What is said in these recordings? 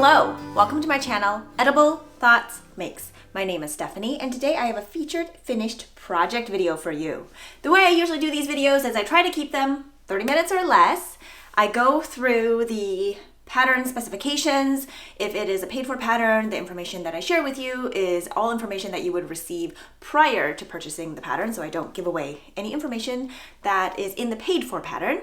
Hello, welcome to my channel, Edible Thoughts Makes. My name is Stephanie, and today I have a featured finished project video for you. The way I usually do these videos is I try to keep them 30 minutes or less. I go through the pattern specifications. If it is a paid for pattern, the information that I share with you is all information that you would receive prior to purchasing the pattern, so I don't give away any information that is in the paid for pattern.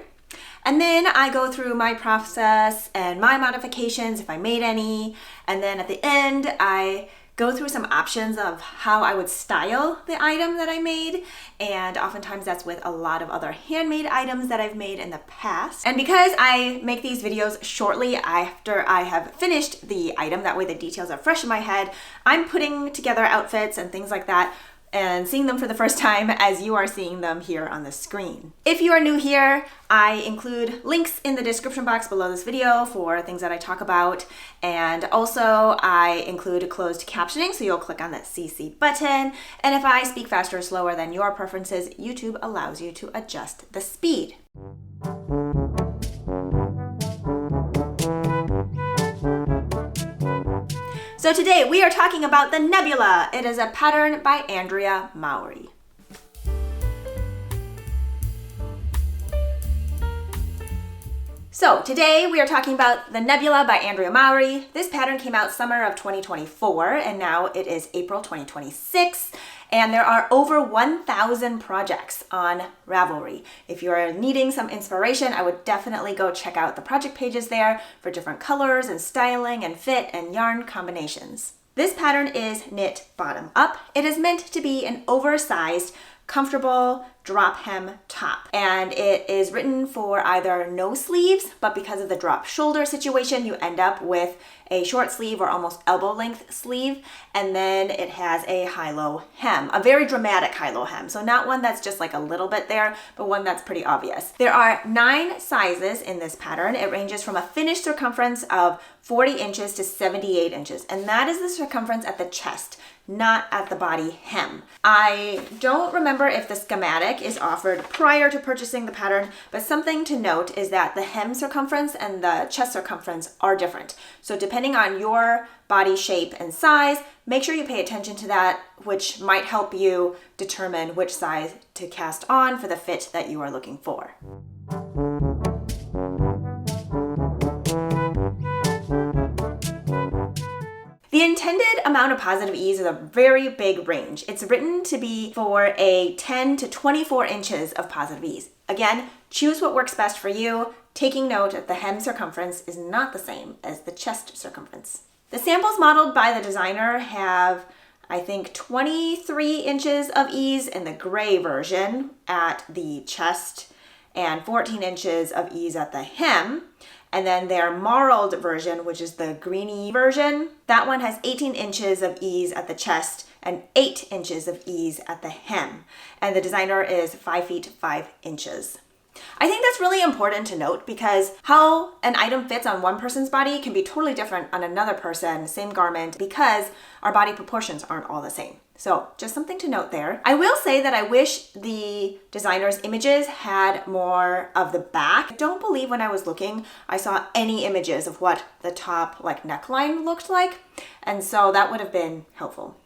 And then I go through my process and my modifications if I made any, and then at the end I go through some options of how I would style the item that I made, and oftentimes that's with a lot of other handmade items that I've made in the past. And because I make these videos shortly after I have finished the item, that way the details are fresh in my head, I'm putting together outfits and things like that and seeing them for the first time as you are seeing them here on the screen. If you are new here, I include links in the description box below this video for things that I talk about, and also I include closed captioning, so you'll click on that CC button, and if I speak faster or slower than your preferences, YouTube allows you to adjust the speed. So today we are talking about the Nebula. It is a pattern by Andrea Mowry. So today we are talking about the Nebula by Andrea Mowry. This pattern came out summer of 2024 and now it is April 2026. And there are over 1,000 projects on Ravelry. If you're needing some inspiration, I would definitely go check out the project pages there for different colors and styling and fit and yarn combinations. This pattern is knit bottom up. It is meant to be an oversized, comfortable drop hem top, and it is written for either no sleeves, but because of the drop shoulder situation you end up with a short sleeve or almost elbow length sleeve, and then it has a high-low hem, a very dramatic high-low hem, so not one that's just like a little bit there, but one that's pretty obvious. There are 9 sizes in this pattern. It ranges from a finished circumference of 40 inches to 78 inches, and that is the circumference at the chest, not at the body hem. I don't remember if the schematic is offered prior to purchasing the pattern, but something to note is that the hem circumference and the chest circumference are different. So depending on your body shape and size, make sure you pay attention to that, which might help you determine which size to cast on for the fit that you are looking for. The intended amount of positive ease is a very big range. It's written to be for a 10 to 24 inches of positive ease. Again, choose what works best for you, taking note that the hem circumference is not the same as the chest circumference. The samples modeled by the designer have, I think, 23 inches of ease in the gray version at the chest and 14 inches of ease at the hem. And then their marled version, which is the greeny version, that one has 18 inches of ease at the chest and 8 inches of ease at the hem. And the designer is 5 feet 5 inches. I think that's really important to note because how an item fits on one person's body can be totally different on another person, same garment, because our body proportions aren't all the same. So just something to note there. I will say that I wish the designer's images had more of the back. I don't believe when I was looking, I saw any images of what the top neckline looked like. And so that would have been helpful.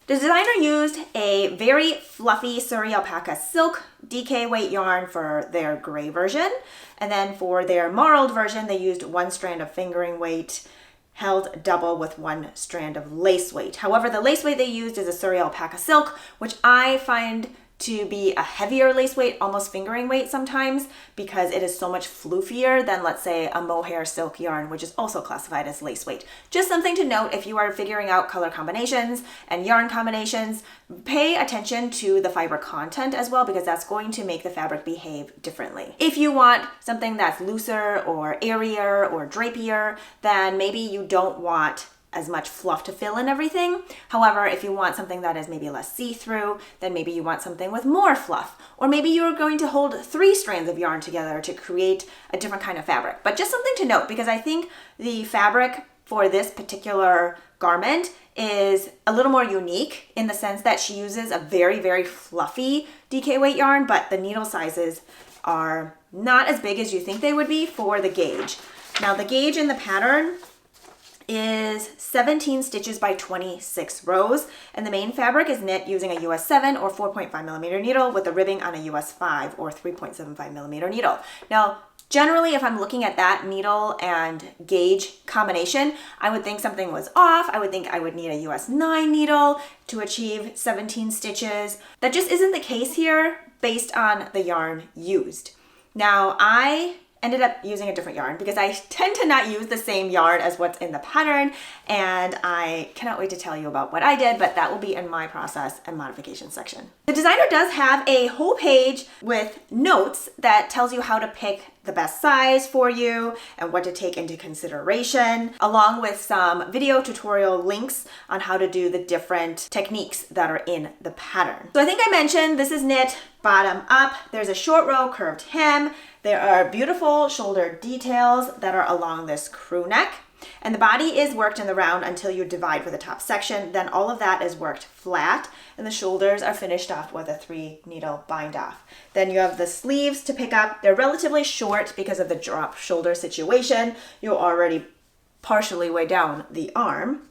The designer used a very fluffy Suri alpaca silk DK weight yarn for their gray version. And then for their marled version, they used 1 strand of fingering weight held double with 1 strand of lace weight. However, the lace weight they used is a Suri alpaca silk, which I find to be a heavier lace weight, almost fingering weight sometimes, because it is so much floofier than, let's say, a mohair silk yarn, which is also classified as lace weight. Just something to note if you are figuring out color combinations and yarn combinations, pay attention to the fiber content as well, because that's going to make the fabric behave differently. If you want something that's looser or airier or drapier, then maybe you don't want as much fluff to fill in everything. However, if you want something that is maybe less see-through, then maybe you want something with more fluff. Or maybe you're going to hold 3 strands of yarn together to create a different kind of fabric. But just something to note, because I think the fabric for this particular garment is a little more unique in the sense that she uses a very, very fluffy DK weight yarn, but the needle sizes are not as big as you think they would be for the gauge. Now the gauge in the pattern is 17 stitches by 26 rows, and the main fabric is knit using a US 7 or 4.5 millimeter needle with the ribbing on a US 5 or 3.75 millimeter needle. Now, generally, if I'm looking at that needle and gauge combination, I would think something was off. I would think I would need a US 9 needle to achieve 17 stitches. That just isn't the case here based on the yarn used. Now, I ended up using a different yarn because I tend to not use the same yarn as what's in the pattern, and I cannot wait to tell you about what I did, but that will be in my process and modification section. The designer does have a whole page with notes that tells you how to pick the best size for you and what to take into consideration, along with some video tutorial links on how to do the different techniques that are in the pattern. So I think I mentioned this is knit bottom up. There's a short row curved hem. There are beautiful shoulder details that are along this crew neck. And the body is worked in the round until you divide for the top section. Then all of that is worked flat, and the shoulders are finished off with a 3 needle bind off. Then you have the sleeves to pick up. They're relatively short because of the drop shoulder situation. You're already partially way down the arm.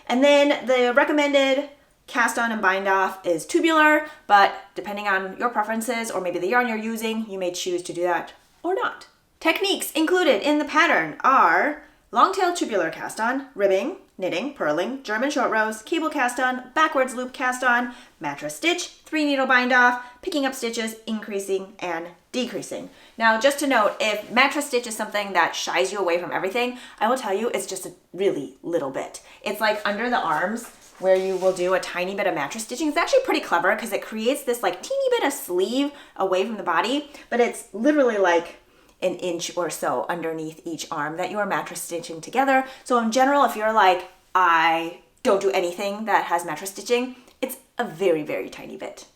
And then the recommended cast on and bind off is tubular, but depending on your preferences or maybe the yarn you're using, you may choose to do that or not. Techniques included in the pattern are long tail tubular cast on, ribbing, knitting, purling, German short rows, cable cast on, backwards loop cast on, mattress stitch, 3 needle bind off, picking up stitches, increasing and decreasing. Now, just to note, if mattress stitch is something that shies you away from everything, I will tell you it's just a really little bit. It's like under the arms where you will do a tiny bit of mattress stitching. It's actually pretty clever because it creates this like teeny bit of sleeve away from the body, but it's literally like an inch or so underneath each arm that you are mattress stitching together. So in general, if you're like, I don't do anything that has mattress stitching, it's a very, very tiny bit.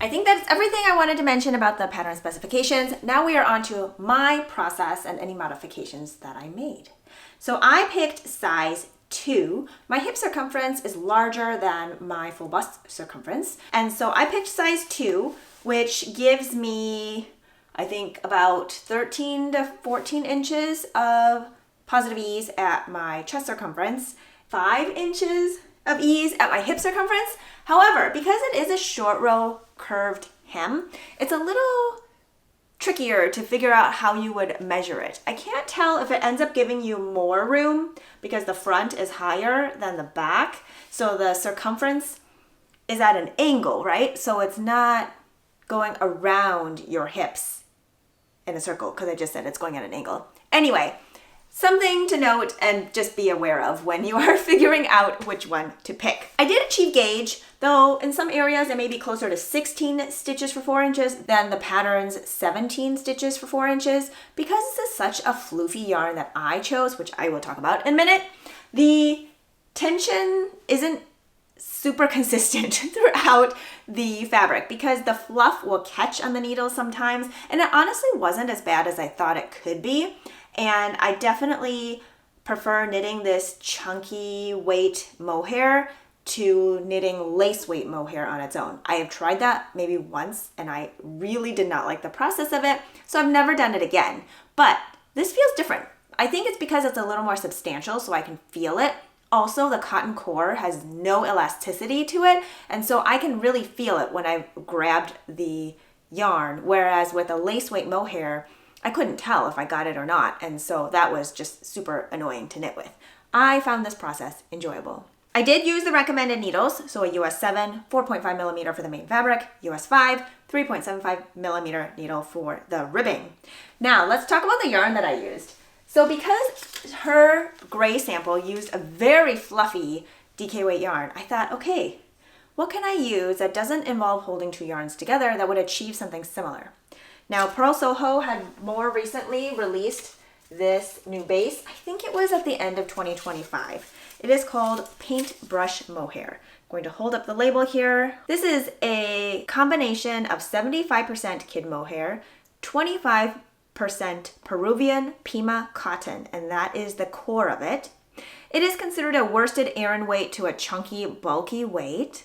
I think that's everything I wanted to mention about the pattern specifications. Now we are on to my process and any modifications that I made. So I picked size 2. My hip circumference is larger than my full bust circumference. And so I picked size 2, which gives me, I think, about 13 to 14 inches of positive ease at my chest circumference, 5 inches of ease at my hip circumference. However, because it is a short row curved hem, it's a little trickier to figure out how you would measure it. I can't tell if it ends up giving you more room because the front is higher than the back. So the circumference is at an angle, right? So it's not going around your hips in a circle because I just said it's going at an angle. Anyway, something to note and just be aware of when you are figuring out which one to pick. I did achieve gauge, though in some areas it may be closer to 16 stitches for 4 inches than the pattern's 17 stitches for 4 inches. Because this is such a floofy yarn that I chose, which I will talk about in a minute, the tension isn't super consistent throughout the fabric because the fluff will catch on the needle sometimes, and it honestly wasn't as bad as I thought it could be. And I definitely prefer knitting this chunky weight mohair to knitting lace weight mohair on its own. I have tried that maybe once and I really did not like the process of it, so I've never done it again. But this feels different. I think it's because it's a little more substantial so I can feel it. Also, the cotton core has no elasticity to it, and so I can really feel it when I grabbed the yarn, whereas with a lace weight mohair, I couldn't tell if I got it or not, and so that was just super annoying to knit with. I found this process enjoyable. I did use the recommended needles, so a US 7, 4.5 millimeter for the main fabric, US 5, 3.75 millimeter needle for the ribbing. Now, let's talk about the yarn that I used. So because her gray sample used a very fluffy DK weight yarn, I thought, okay, what can I use that doesn't involve holding 2 yarns together that would achieve something similar? Now, Pearl Soho had more recently released this new base. I think it was at the end of 2025. It is called Paintbrush Mohair. I'm going to hold up the label here. This is a combination of 75% kid mohair, 25% Peruvian Pima cotton, and that is the core of it. It is considered a worsted Aran weight to a chunky, bulky weight.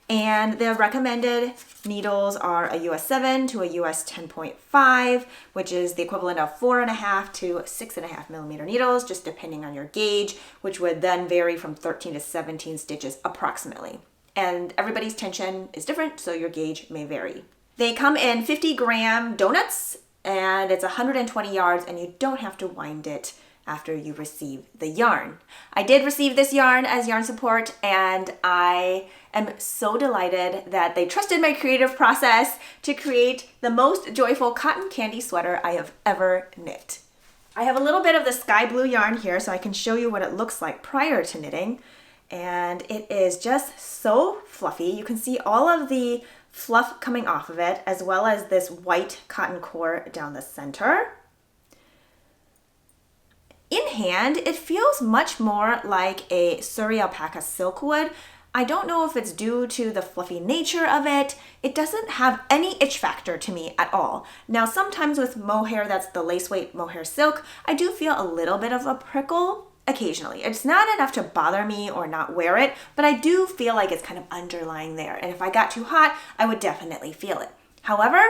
And the recommended needles are a US 7 to a US 10.5, which is the equivalent of 4.5 to 6.5 millimeter needles, just depending on your gauge, which would then vary from 13 to 17 stitches approximately. And everybody's tension is different, so your gauge may vary. They come in 50-gram donuts, and it's 120 yards, and you don't have to wind it after you receive the yarn. I did receive this yarn as yarn support, and I am so delighted that they trusted my creative process to create the most joyful cotton candy sweater I have ever knit. I have a little bit of the sky blue yarn here so I can show you what it looks like prior to knitting, and it is just so fluffy. You can see all of the fluff coming off of it, as well as this white cotton core down the center. In hand, it feels much more like a Surrey alpaca silk would. I don't know if it's due to the fluffy nature of it. It doesn't have any itch factor to me at all. Now, sometimes with mohair, that's the lace weight mohair silk, I do feel a little bit of a prickle occasionally. It's not enough to bother me or not wear it, but I do feel like it's kind of underlying there. And if I got too hot, I would definitely feel it. However,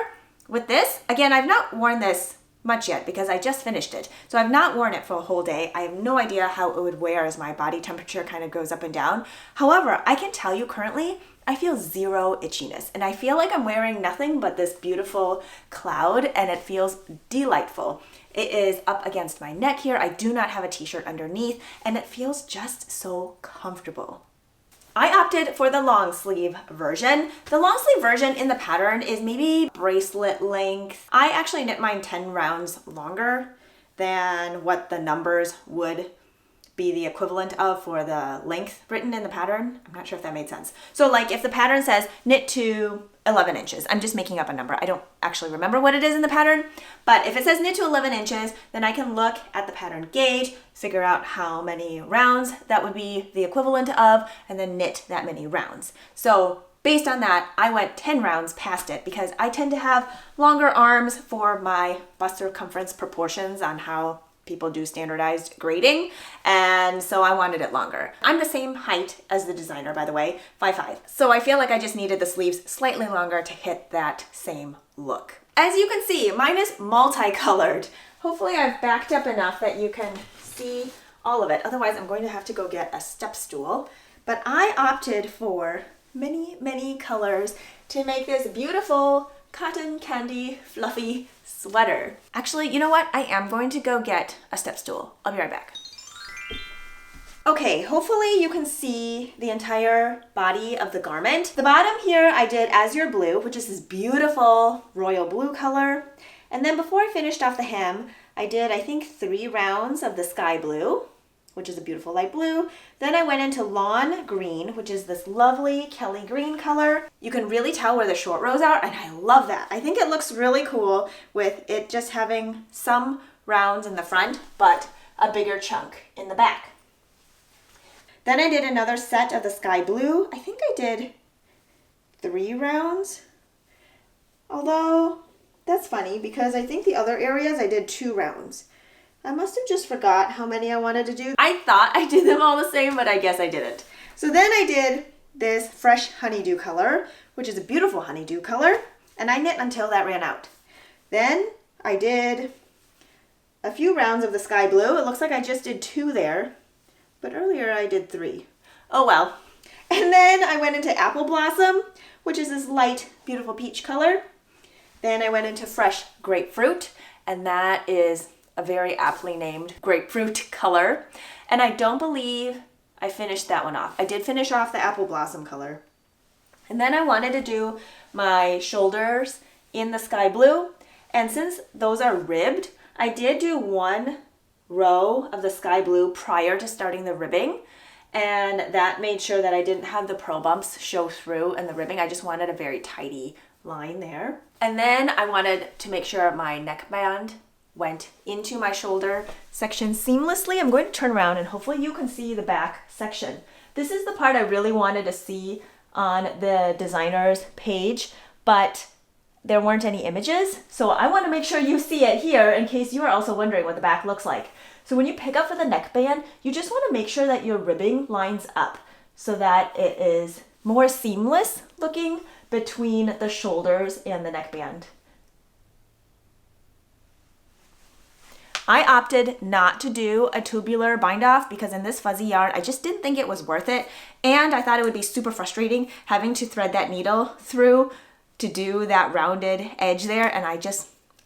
with this, again, I've not worn this much yet because I just finished it. So I've not worn it for a whole day. I have no idea how it would wear as my body temperature kind of goes up and down. However, I can tell you currently, I feel zero itchiness, and I feel like I'm wearing nothing but this beautiful cloud, and it feels delightful. It is up against my neck here. I do not have a t-shirt underneath, and it feels just so comfortable. I opted for the long sleeve version. The long sleeve version in the pattern is maybe bracelet length. I actually knit mine 10 rounds longer than what the numbers would be the equivalent of for the length written in the pattern. I'm not sure if that made sense. So like if the pattern says knit to 11 inches, I'm just making up a number. I don't actually remember what it is in the pattern, but if it says knit to 11 inches, then I can look at the pattern gauge, figure out how many rounds that would be the equivalent of, and then knit that many rounds. So based on that, I went 10 rounds past it because I tend to have longer arms for my bust circumference proportions on how people do standardized grading, and so I wanted it longer. I'm the same height as the designer, by the way, 5'5". So I feel like I just needed the sleeves slightly longer to hit that same look. As you can see, mine is multicolored. Hopefully I've backed up enough that you can see all of it. Otherwise, I'm going to have to go get a step stool. But I opted for many, many colors to make this beautiful cotton candy fluffy sweater. Actually, you know what? I am going to go get a step stool. I'll be right back. Okay, hopefully you can see the entire body of the garment. The bottom here I did azure blue, which is this beautiful royal blue color. And then before I finished off the hem, I did, I think, 3 rounds of the sky blue, which is a beautiful light blue. Then I went into lawn green, which is this lovely Kelly green color. You can really tell where the short rows are, and I love that. I think it looks really cool with it just having some rounds in the front, but a bigger chunk in the back. Then I did another set of the sky blue. I think I did 3 rounds, although that's funny because I think the other areas I did 2 rounds. I must have just forgot how many I wanted to do. I thought I did them all the same, but I guess I didn't. So then I did this fresh honeydew color, which is a beautiful honeydew color, and I knit until that ran out. Then I did a few rounds of the sky blue. It looks like I just did 2 there, but earlier I did 3. Oh well. And then I went into apple blossom, which is this light, beautiful peach color. Then I went into fresh grapefruit, and that is a very aptly named grapefruit color. And I don't believe I finished that one off. I did finish off the apple blossom color. And then I wanted to do my shoulders in the sky blue. And since those are ribbed, I did do 1 row of the sky blue prior to starting the ribbing. And that made sure that I didn't have the pearl bumps show through in the ribbing. I just wanted a very tidy line there. And then I wanted to make sure my neckband went into my shoulder section seamlessly. I'm going to turn around and hopefully you can see the back section. This is the part I really wanted to see on the designer's page, but there weren't any images. So I want to make sure you see it here in case you are also wondering what the back looks like. So when you pick up for the neckband, you just want to make sure that your ribbing lines up so that it is more seamless looking between the shoulders and the neckband. I opted not to do a tubular bind off because in this fuzzy yarn, I just didn't think it was worth it. And I thought it would be super frustrating having to thread that needle through to do that rounded edge there. And I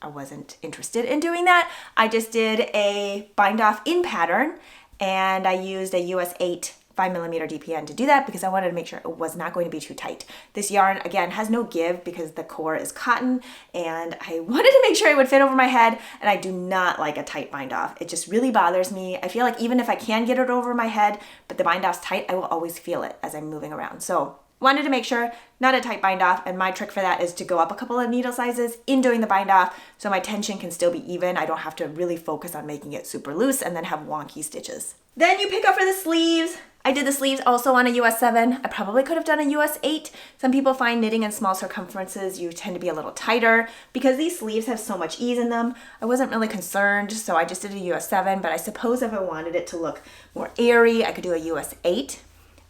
wasn't interested in doing that. I just did a bind off in pattern and I used a US 8 5mm DPN to do that because I wanted to make sure it was not going to be too tight. This yarn, again, has no give because the core is cotton and I wanted to make sure it would fit over my head, and I do not like a tight bind off. It just really bothers me. I feel like even if I can get it over my head, but the bind off's tight, I will always feel it as I'm moving around. So wanted to make sure not a tight bind off, and my trick for that is to go up a couple of needle sizes in doing the bind off so my tension can still be even. I don't have to really focus on making it super loose and then have wonky stitches. Then you pick up for the sleeves. I did the sleeves also on a US 7. I probably could have done a US 8. Some people find knitting in small circumferences, you tend to be a little tighter. Because these sleeves have so much ease in them, I wasn't really concerned, so I just did a US 7, but I suppose if I wanted it to look more airy, I could do a US 8.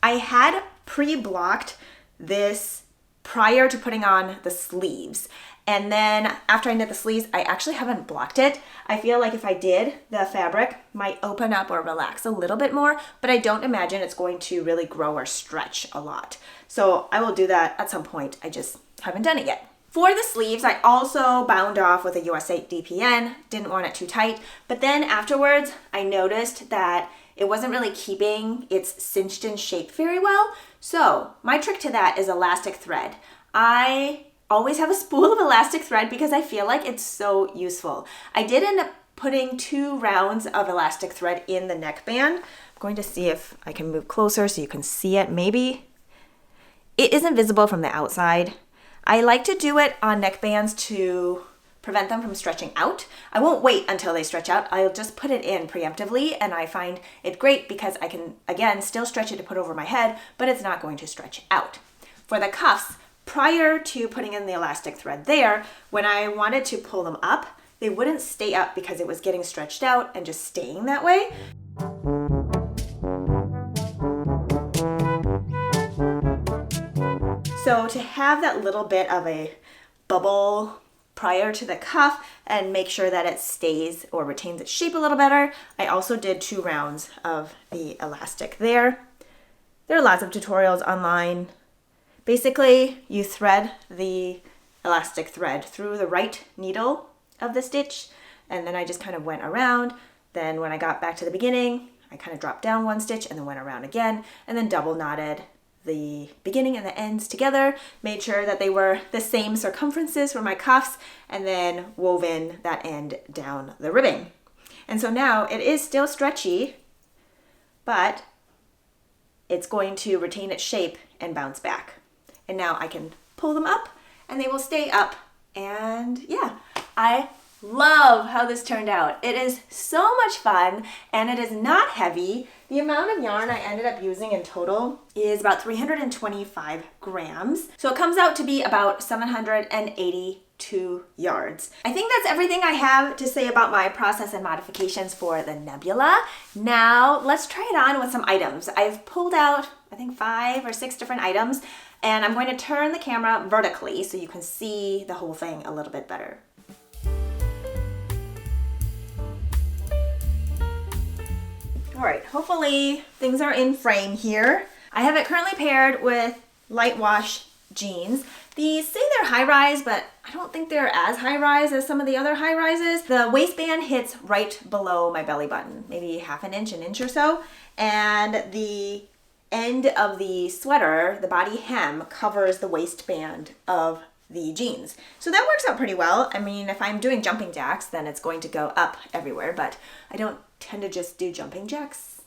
I had pre-blocked this prior to putting on the sleeves. And then after I knit the sleeves, I actually haven't blocked it. I feel like if I did, the fabric might open up or relax a little bit more, but I don't imagine it's going to really grow or stretch a lot. So I will do that at some point. I just haven't done it yet. For the sleeves, I also bound off with a US 8 DPN. Didn't want it too tight. But then afterwards, I noticed that it wasn't really keeping its cinched in shape very well. So my trick to that is elastic thread. I always have a spool of elastic thread because I feel like it's so useful. I did end up putting 2 rounds of elastic thread in the neckband. I'm going to see if I can move closer so you can see it. Maybe it isn't visible from the outside. I like to do it on neckbands to prevent them from stretching out. I won't wait until they stretch out. I'll just put it in preemptively, and I find it great because I can, again, still stretch it to put over my head, but it's not going to stretch out. For the cuffs, prior to putting in the elastic thread there, when I wanted to pull them up, they wouldn't stay up because it was getting stretched out and just staying that way. So to have that little bit of a bubble prior to the cuff and make sure that it stays or retains its shape a little better, I also did 2 rounds of the elastic there. There are lots of tutorials online. Basically, you thread the elastic thread through the right needle of the stitch, and then I just kind of went around. Then when I got back to the beginning, I kind of dropped down 1 stitch and then went around again, and then double knotted the beginning and the ends together, made sure that they were the same circumferences for my cuffs, and then wove in that end down the ribbing. And so now it is still stretchy, but it's going to retain its shape and bounce back. And now I can pull them up and they will stay up. And yeah, I love how this turned out. It is so much fun and it is not heavy. The amount of yarn I ended up using in total is about 325 grams. So it comes out to be about 782 yards. I think that's everything I have to say about my process and modifications for the Nebula. Now let's try it on with some items. I've pulled out, I think 5 or 6 different items, and I'm going to turn the camera vertically so you can see the whole thing a little bit better. All right, hopefully things are in frame here. I have it currently paired with light wash jeans. These say they're high rise, but I don't think they're as high rise as some of the other high rises. The waistband hits right below my belly button, maybe half an inch or so. And the end of the sweater, the body hem, covers the waistband of the jeans. So that works out pretty well. I mean, if I'm doing jumping jacks, then it's going to go up everywhere, but I don't tend to just do jumping jacks.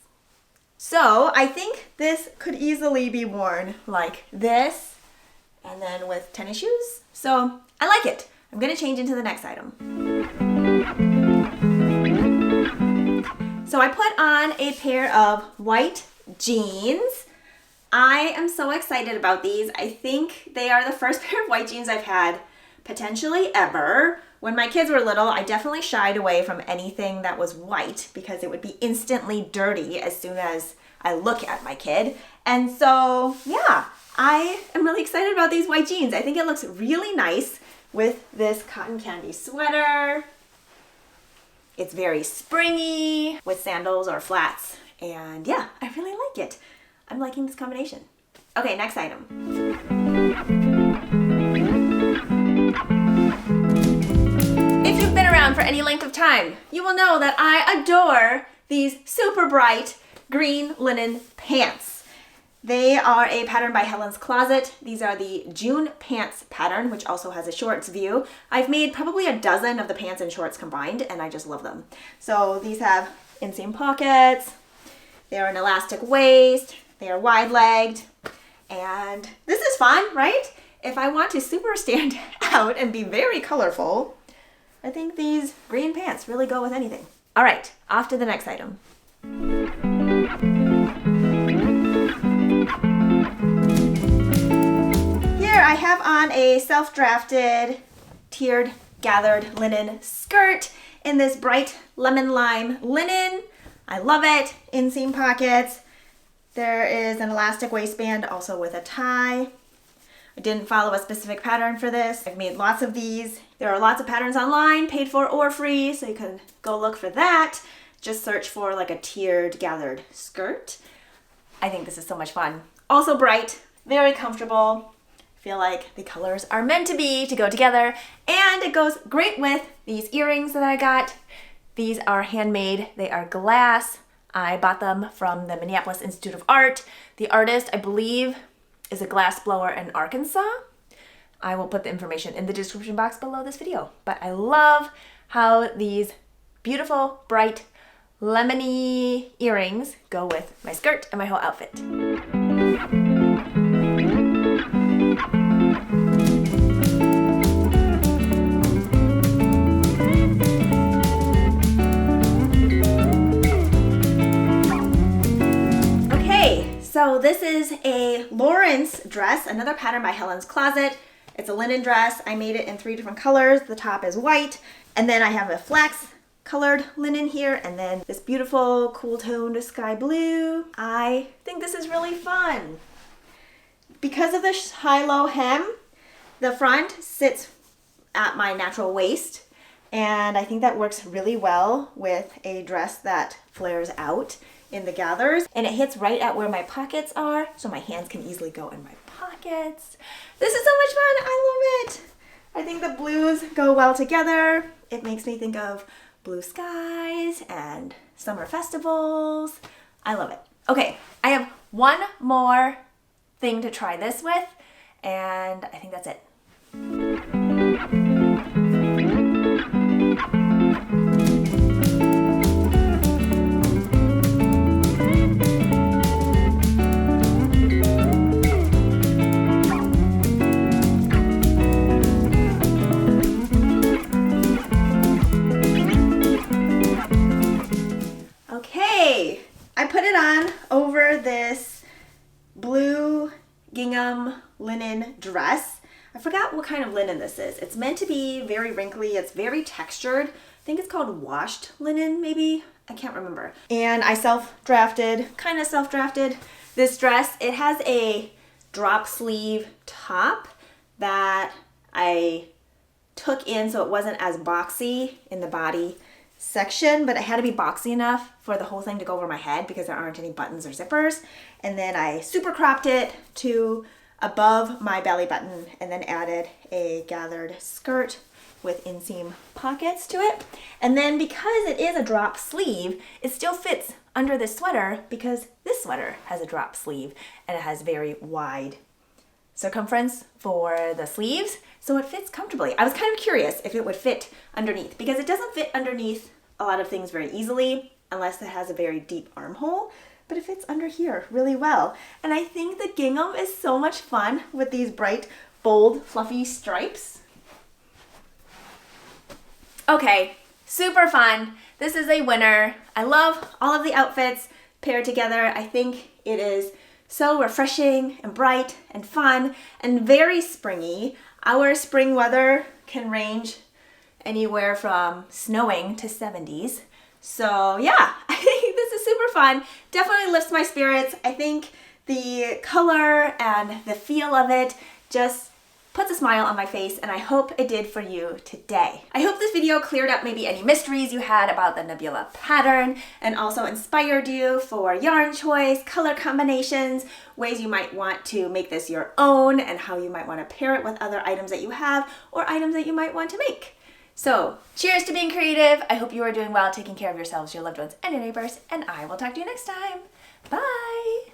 So I think this could easily be worn like this and then with tennis shoes. So I like it. I'm gonna change into the next item. So I put on a pair of white jeans. I am so excited about these. I think they are the first pair of white jeans I've had potentially ever. When my kids were little, I definitely shied away from anything that was white because it would be instantly dirty as soon as I look at my kid. And so, yeah, I am really excited about these white jeans. I think it looks really nice with this cotton candy sweater. It's very springy with sandals or flats. And yeah, I really like it. I'm liking this combination. Okay, next item. If you've been around for any length of time, you will know that I adore these super bright green linen pants. They are a pattern by Helen's Closet. These are the June pants pattern, which also has a shorts view. I've made probably a dozen of the pants and shorts combined, and I just love them. So these have inseam pockets. They are an elastic waist. They are wide-legged. And this is fun, right? If I want to super stand out and be very colorful, I think these green pants really go with anything. All right, off to the next item. Here I have on a self-drafted, tiered, gathered linen skirt in this bright lemon lime linen. I love it. Inseam pockets. There is an elastic waistband also with a tie. I didn't follow a specific pattern for this. I've made lots of these. There are lots of patterns online, paid for or free, so you can go look for that. Just search for like a tiered gathered skirt. I think this is so much fun. Also bright, very comfortable. I feel like the colors are meant to go together, and it goes great with these earrings that I got. These are handmade. They are glass. I bought them from the Minneapolis Institute of Art. The artist, I believe, is a glass blower in Arkansas. I will put the information in the description box below this video. But I love how these beautiful, bright, lemony earrings go with my skirt and my whole outfit. So this is a Lawrence dress, another pattern by Helen's Closet. It's a linen dress. I made it in 3 different colors. The top is white, and then I have a flax colored linen here, and then this beautiful cool toned sky blue. I think this is really fun. Because of the high-low hem, the front sits at my natural waist, and I think that works really well with a dress that flares out in the gathers, and it hits right at where my pockets are, so my hands can easily go in my pockets. This is so much fun. I love it. I think the blues go well together. It makes me think of blue skies and summer festivals. I love it. Okay, I have one more thing to try this with, and I think that's it. I put it on over this blue gingham linen dress. I forgot what kind of linen this is. It's meant to be very wrinkly. It's very textured. I think it's called washed linen, maybe. I can't remember. And I kind of self-drafted this dress. It has a drop sleeve top that I took in so it wasn't as boxy in the body section, but it had to be boxy enough for the whole thing to go over my head because there aren't any buttons or zippers. And then I super cropped it to above my belly button and then added a gathered skirt with inseam pockets to it. And then because it is a drop sleeve, it still fits under this sweater because this sweater has a drop sleeve and it has very wide circumference for the sleeves, so it fits comfortably. I was kind of curious if it would fit underneath because it doesn't fit underneath a lot of things very easily unless it has a very deep armhole, but it fits under here really well. And I think the gingham is so much fun with these bright, bold, fluffy stripes. Okay, super fun. This is a winner. I love all of the outfits paired together. I think it is so refreshing and bright and fun and very springy. Our spring weather can range anywhere from snowing to 70s. So yeah, I think this is super fun. Definitely lifts my spirits. I think the color and the feel of it just puts a smile on my face, and I hope it did for you today. I hope this video cleared up maybe any mysteries you had about the Nebula pattern and also inspired you for yarn choice, color combinations, ways you might want to make this your own, and how you might want to pair it with other items that you have or items that you might want to make. So, cheers to being creative. I hope you are doing well, taking care of yourselves, your loved ones, and your neighbors, and I will talk to you next time. Bye!